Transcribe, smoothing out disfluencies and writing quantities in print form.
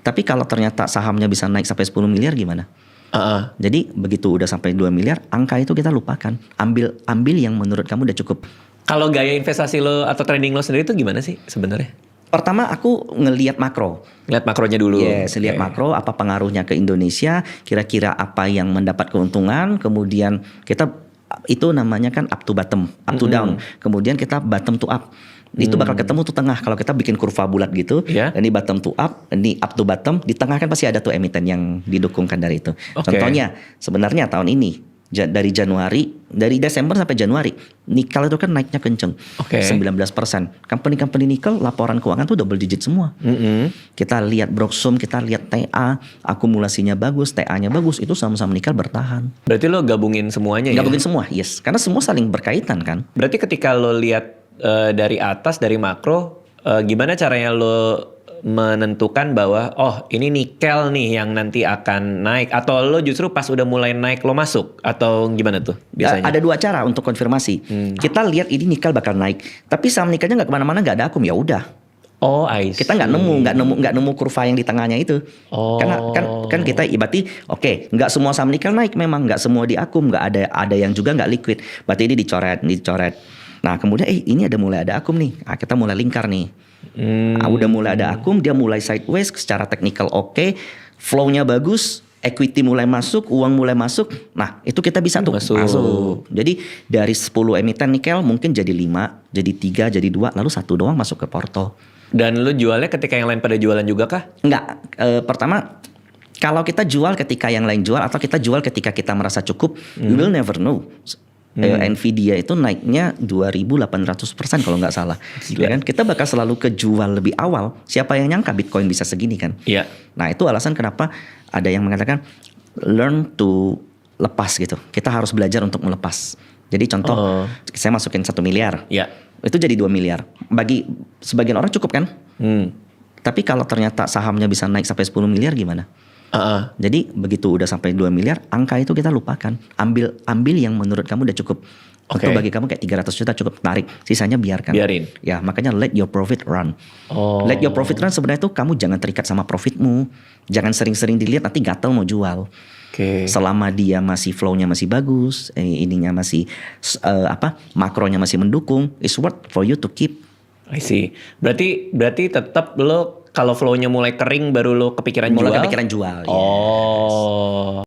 Tapi kalau ternyata sahamnya bisa naik sampai 10 miliar gimana? Jadi begitu udah sampai 2 miliar, angka itu kita lupakan. Ambil yang menurut kamu udah cukup. Kalau gaya investasi lo atau trading lo sendiri itu gimana sih sebenarnya? Pertama aku ngelihat makro. Lihat makronya dulu. Yes, lihat makro apa pengaruhnya ke Indonesia, kira-kira apa yang mendapat keuntungan, kemudian kita itu namanya kan up to bottom, up to down. Kemudian kita bottom to up. Itu bakal ketemu tuh tengah kalau kita bikin kurva bulat gitu. Ini bottom to up, ini up to bottom, di tengah kan pasti ada tuh emiten yang didukungkan dari itu. Contohnya sebenarnya tahun ini dari Desember sampai Januari nikel itu kan naiknya kenceng, 19%. Company nikel laporan keuangan tuh double digit semua. Kita lihat Broxum, kita lihat TA, akumulasinya bagus, TA-nya bagus, itu sama-sama nikel bertahan. Berarti lo gabungin semuanya Gabungin semua, yes, karena semua saling berkaitan kan. Berarti ketika lo lihat dari atas, dari makro, gimana caranya lo menentukan bahwa ini nikel nih yang nanti akan naik, atau lo justru pas udah mulai naik lo masuk, atau gimana tuh biasanya? Ada dua cara untuk konfirmasi. Kita lihat ini nikel bakal naik, tapi saham nikelnya nggak kemana-mana, nggak ada akum, ya udah. I see. Kita nggak nemu kurva yang di tengahnya itu. Karena kan kita berarti nggak semua saham nikel naik, memang nggak semua di akum, nggak ada yang juga nggak liquid. Berarti ini dicoret. Nah kemudian ini mulai ada akum nih. Kita mulai lingkar nih. Udah mulai ada akum, dia mulai sideways, secara teknikal flow-nya bagus, equity mulai masuk, uang mulai masuk. Nah itu kita bisa tuh masuk. Jadi dari 10 emiten nikel mungkin jadi 5, jadi 3, jadi 2, lalu 1 doang masuk ke porto. Dan lu jualnya ketika yang lain pada jualan juga kah? Enggak, pertama kalau kita jual ketika yang lain jual, atau kita jual ketika kita merasa cukup, you will never know. Nvidia itu naiknya 2.800% kalau nggak salah. Ya kan? Kita bakal selalu kejual lebih awal. Siapa yang nyangka Bitcoin bisa segini kan? Iya. Nah itu alasan kenapa ada yang mengatakan learn to lepas gitu. Kita harus belajar untuk melepas. Jadi contoh, saya masukin 1 miliar. Iya. Itu jadi 2 miliar. Bagi sebagian orang cukup kan? Tapi kalau ternyata sahamnya bisa naik sampai 10 miliar gimana? Jadi begitu udah sampai 2 miliar, angka itu kita lupakan. Ambil yang menurut kamu udah cukup. Untuk bagi kamu kayak 300 juta cukup, tarik. Sisanya biarin. Ya makanya let your profit run. Let your profit run sebenarnya itu kamu jangan terikat sama profitmu. Jangan sering-sering dilihat, nanti gatel mau jual. Selama dia masih flow-nya masih bagus, ininya masih makronya masih mendukung, it's worth for you to keep. I see. Berarti tetap lo kalau flow-nya mulai kering baru lo kepikiran jual? Mulai kepikiran jual. Yes.